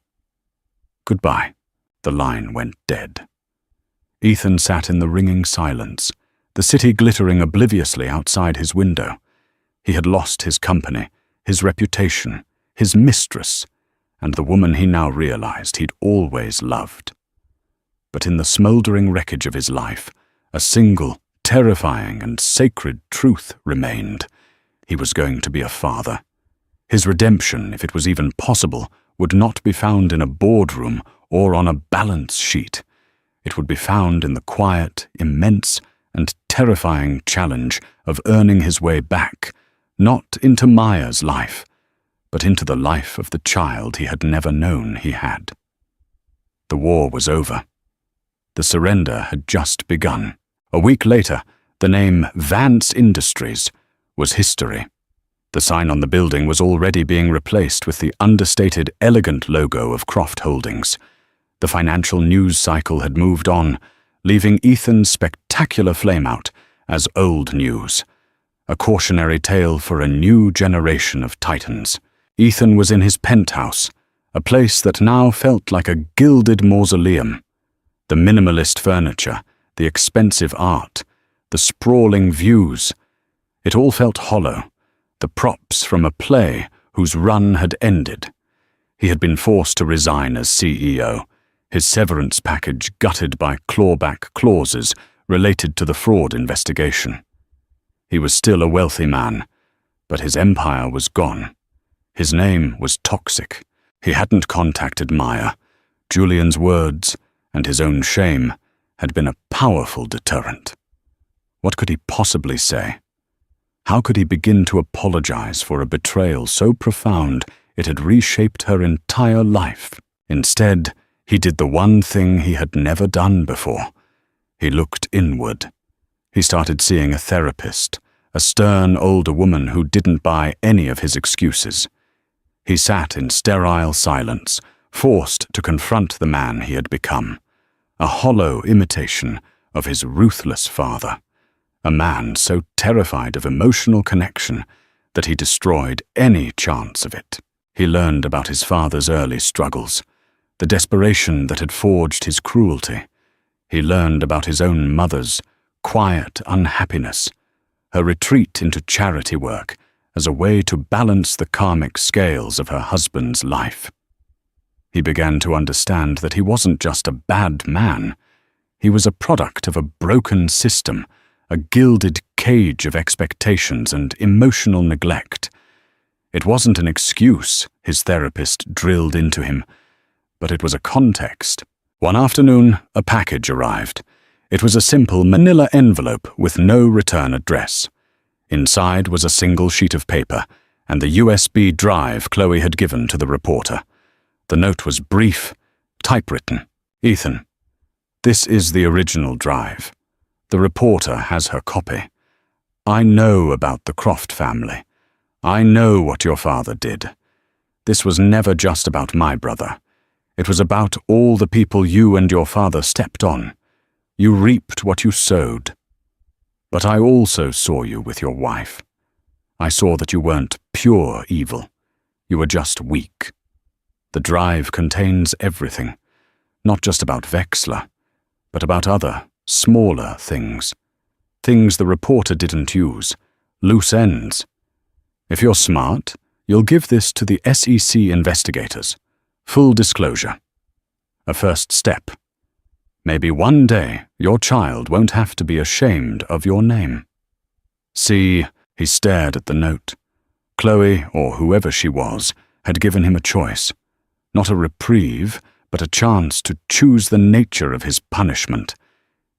Goodbye." The line went dead. Ethan sat in the ringing silence, the city glittering obliviously outside his window. He had lost his company, his reputation, his mistress, and the woman he now realized he'd always loved. But in the smoldering wreckage of his life, a single, terrifying and sacred truth remained. He was going to be a father. His redemption, if it was even possible, would not be found in a boardroom or on a balance sheet. It would be found in the quiet, immense, and terrifying challenge of earning his way back, not into Maya's life, but into the life of the child he had never known he had. The war was over. The surrender had just begun. A week later, the name Vance Industries was history. The sign on the building was already being replaced with the understated, elegant logo of Croft Holdings. The financial news cycle had moved on, leaving Ethan's spectacular flameout as old news, a cautionary tale for a new generation of titans. Ethan was in his penthouse, a place that now felt like a gilded mausoleum. The minimalist furniture, the expensive art, the sprawling views, it all felt hollow, the props from a play whose run had ended. He had been forced to resign as CEO, his severance package gutted by clawback clauses related to the fraud investigation. He was still a wealthy man, but his empire was gone. His name was toxic. He hadn't contacted Maya. Julian's words, and his own shame, had been a powerful deterrent. What could he possibly say? How could he begin to apologize for a betrayal so profound it had reshaped her entire life? Instead, he did the one thing he had never done before. He looked inward. He started seeing a therapist, a stern older woman who didn't buy any of his excuses. He sat in sterile silence, forced to confront the man he had become, a hollow imitation of his ruthless father, a man so terrified of emotional connection that he destroyed any chance of it. He learned about his father's early struggles, the desperation that had forged his cruelty. He learned about his own mother's quiet unhappiness, her retreat into charity work as a way to balance the karmic scales of her husband's life. He began to understand that he wasn't just a bad man. He was a product of a broken system, a gilded cage of expectations and emotional neglect. It wasn't an excuse, his therapist drilled into him, but it was a context. One afternoon, a package arrived. It was a simple manila envelope with no return address. Inside was a single sheet of paper and the USB drive Khloe had given to the reporter. The note was brief, typewritten. "Ethan, this is the original drive. The reporter has her copy. I know about the Croft family. I know what your father did. This was never just about my brother. It was about all the people you and your father stepped on. You reaped what you sowed. But I also saw you with your wife. I saw that you weren't pure evil. You were just weak. The drive contains everything, not just about Wexler, but about other, smaller things. Things the reporter didn't use, loose ends. If you're smart, you'll give this to the SEC investigators. Full disclosure. A first step. Maybe one day your child won't have to be ashamed of your name." See, he stared at the note. Khloe, or whoever she was, had given him a choice. Not a reprieve, but a chance to choose the nature of his punishment.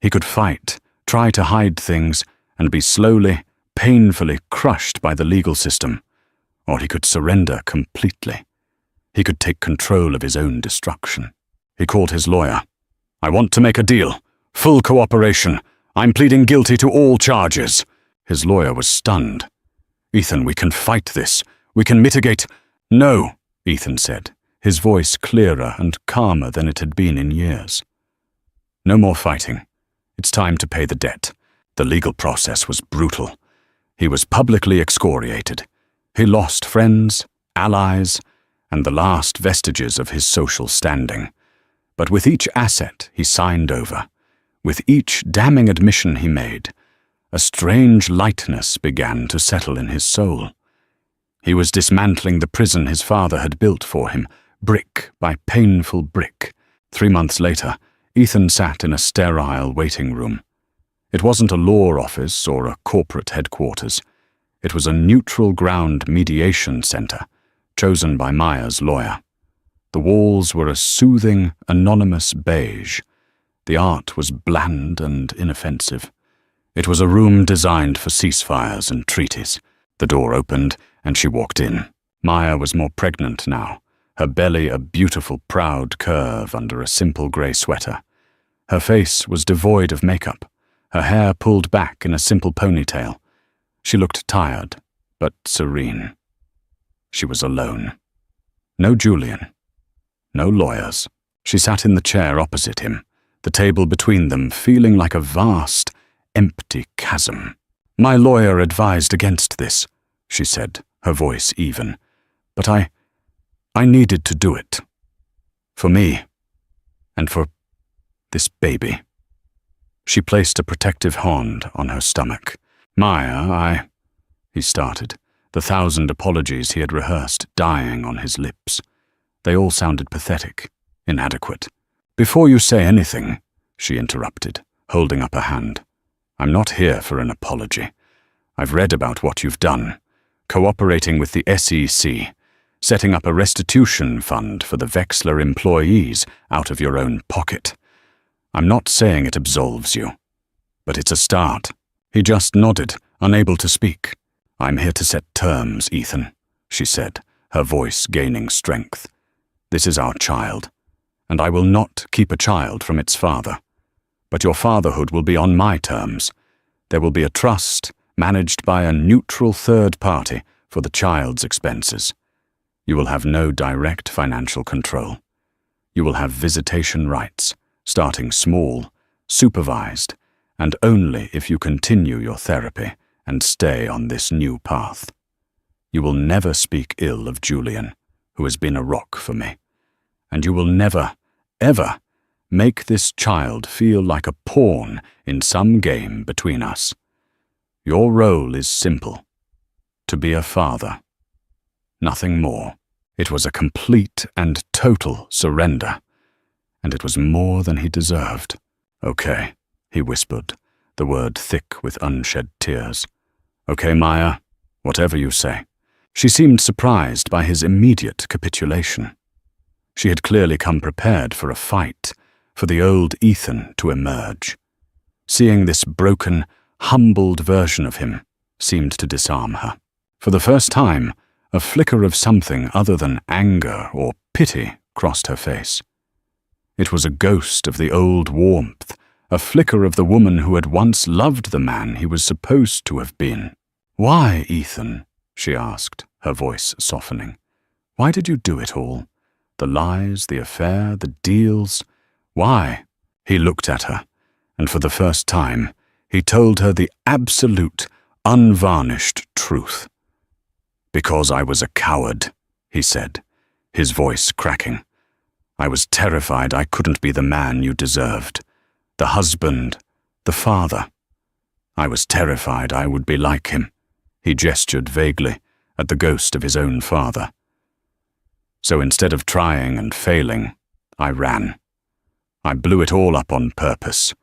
He could fight, try to hide things, and be slowly, painfully crushed by the legal system. Or he could surrender completely. He could take control of his own destruction. He called his lawyer. "I want to make a deal. Full cooperation. I'm pleading guilty to all charges." His lawyer was stunned. "Ethan, we can fight this. We can mitigate—" "No," Ethan said, his voice clearer and calmer than it had been in years. "No more fighting. It's time to pay the debt." The legal process was brutal. He was publicly excoriated. He lost friends, allies, and the last vestiges of his social standing. But with each asset he signed over, with each damning admission he made, a strange lightness began to settle in his soul. He was dismantling the prison his father had built for him, brick by painful brick. 3 months later, Ethan sat in a sterile waiting room. It wasn't a law office or a corporate headquarters. It was a neutral ground mediation center, chosen by Maya's lawyer. The walls were a soothing, anonymous beige. The art was bland and inoffensive. It was a room designed for ceasefires and treaties. The door opened, and she walked in. Maya was more pregnant now, her belly a beautiful, proud curve under a simple grey sweater. Her face was devoid of makeup, her hair pulled back in a simple ponytail. She looked tired, but serene. She was alone. No Julian. No lawyers. She sat in the chair opposite him, the table between them feeling like a vast, empty chasm. "My lawyer advised against this," she said, her voice even. "But I needed to do it. For me. And for this baby." She placed a protective hand on her stomach. "Maya, he started, the 1,000 apologies he had rehearsed dying on his lips. They all sounded pathetic, inadequate. "Before you say anything," she interrupted, holding up a hand, "I'm not here for an apology. I've read about what you've done, cooperating with the SEC, setting up a restitution fund for the Wexler employees out of your own pocket. I'm not saying it absolves you, but it's a start." He just nodded, unable to speak. "I'm here to set terms, Ethan," she said, her voice gaining strength. "This is our child, and I will not keep a child from its father. But your fatherhood will be on my terms. There will be a trust managed by a neutral third party for the child's expenses. You will have no direct financial control. You will have visitation rights, starting small, supervised, and only if you continue your therapy and stay on this new path. You will never speak ill of Julian, who has been a rock for me. And you will never, ever make this child feel like a pawn in some game between us. Your role is simple. To be a father. Nothing more. It was a complete and total surrender, and it was more than he deserved. Okay, he whispered, the word thick with unshed tears. Okay, Maya, whatever you say. She seemed surprised by his immediate capitulation. She had clearly come prepared for a fight, for the old Ethan to emerge. Seeing this broken, humbled version of him seemed to disarm her. For the first time, a flicker of something other than anger or pity crossed her face. It was a ghost of the old warmth, a flicker of the woman who had once loved the man he was supposed to have been. "Why, Ethan?" she asked, her voice softening. "Why did you do it all? The lies, the affair, the deals. Why?" He looked at her, and for the first time, he told her the absolute, unvarnished truth. "Because I was a coward," he said, his voice cracking. "I was terrified I couldn't be the man you deserved, the husband, the father. I was terrified I would be like him." He gestured vaguely at the ghost of his own father. "So instead of trying and failing, I ran. I blew it all up on purpose,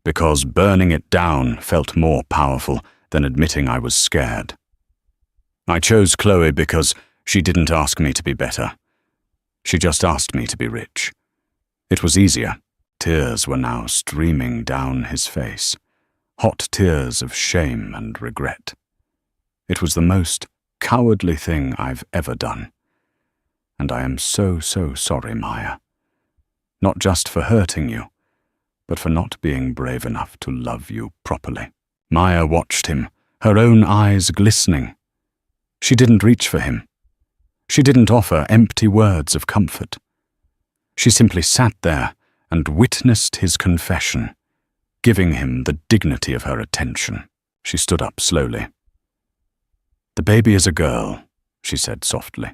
because burning it down felt more powerful than admitting I was scared. I chose Khloe because she didn't ask me to be better. She just asked me to be rich. It was easier." Tears were now streaming down his face, hot tears of shame and regret. "It was the most cowardly thing I've ever done. And I am so sorry, Maya. Not just for hurting you, but for not being brave enough to love you properly." Maya watched him, her own eyes glistening. She didn't reach for him. She didn't offer empty words of comfort. She simply sat there and witnessed his confession, giving him the dignity of her attention. She stood up slowly. "The baby is a girl," she said softly.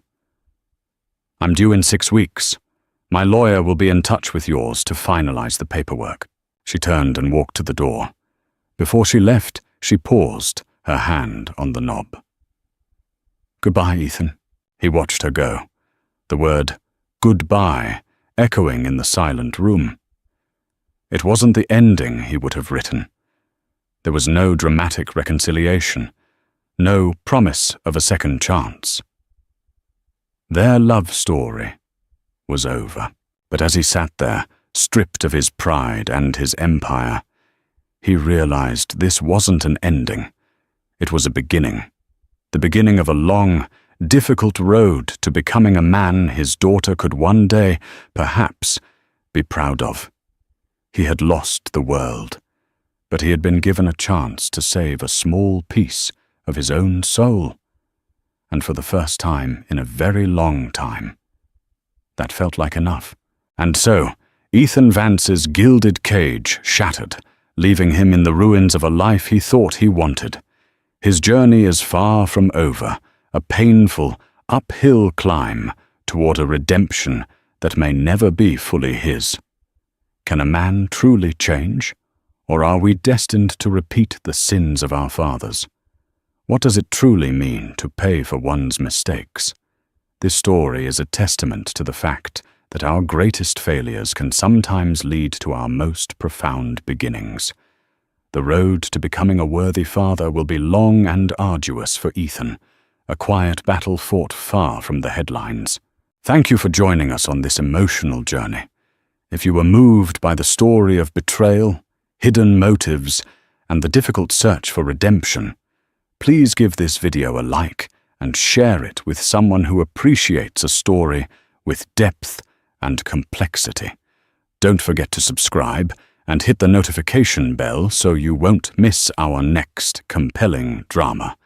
"I'm due in 6 weeks. My lawyer will be in touch with yours to finalize the paperwork." She turned and walked to the door. Before she left, she paused, her hand on the knob. "Goodbye, Ethan." He watched her go, the word goodbye echoing in the silent room. It wasn't the ending he would have written. There was no dramatic reconciliation, no promise of a second chance. Their love story was over. But as he sat there, stripped of his pride and his empire, he realized this wasn't an ending. It was a beginning. The beginning of a long, difficult road to becoming a man his daughter could one day, perhaps, be proud of. He had lost the world, but he had been given a chance to save a small piece of his own soul. And for the first time in a very long time, that felt like enough. And so, Ethan Vance's gilded cage shattered, leaving him in the ruins of a life he thought he wanted. His journey is far from over, a painful, uphill climb toward a redemption that may never be fully his. Can a man truly change, or are we destined to repeat the sins of our fathers? What does it truly mean to pay for one's mistakes? This story is a testament to the fact that our greatest failures can sometimes lead to our most profound beginnings. The road to becoming a worthy father will be long and arduous for Ethan, a quiet battle fought far from the headlines. Thank you for joining us on this emotional journey. If you were moved by the story of betrayal, hidden motives, and the difficult search for redemption, please give this video a like and share it with someone who appreciates a story with depth and complexity. Don't forget to subscribe and hit the notification bell so you won't miss our next compelling drama.